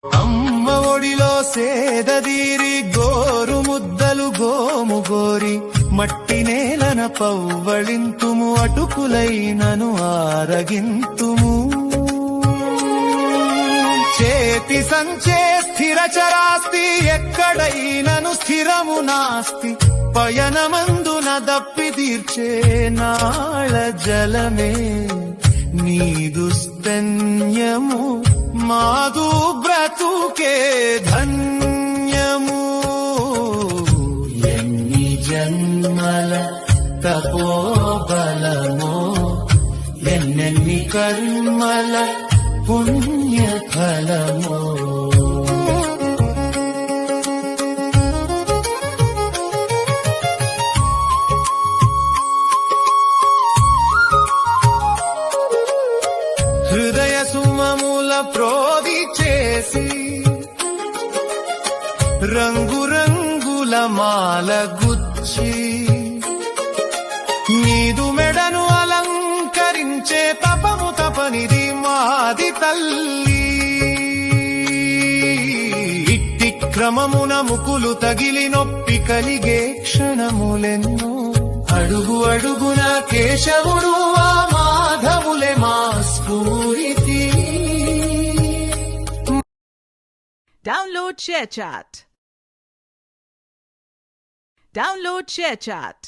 అమ్మ ఒడిలో సేదదీరి గోరు ముద్దలు గోము గోరి మట్టి నేలన పవ్వళింతుము అటుకులైనను ఆరగింతుము చేతి సంచే స్థిర చరాస్తి ఎక్కడైనను స్థిరము నాస్తి పయనమందున దప్పి తీర్చే నాళ జలమే నీదు స్తన్యము మాదు బ్రతుకే ధన్యము ఎన్ని జన్మల తపోబలమో ఎన్నెన్ని కర్మల పుణ్యఫలమో హృదయ సుమముల ప్రోది చేసి రంగురంగుల మాల గుచ్చి నీదు మెడను అలంకరించే తపము తపనిది మాది తల్లి ఇట్టి క్రమమున ముకులు తగిలి నొప్పి కలిగే క్షణములెన్నో అడుగు అడుగున కేశవుడు ఆ మాధవులే మా స్ఫూర్తి. Download ShareChat.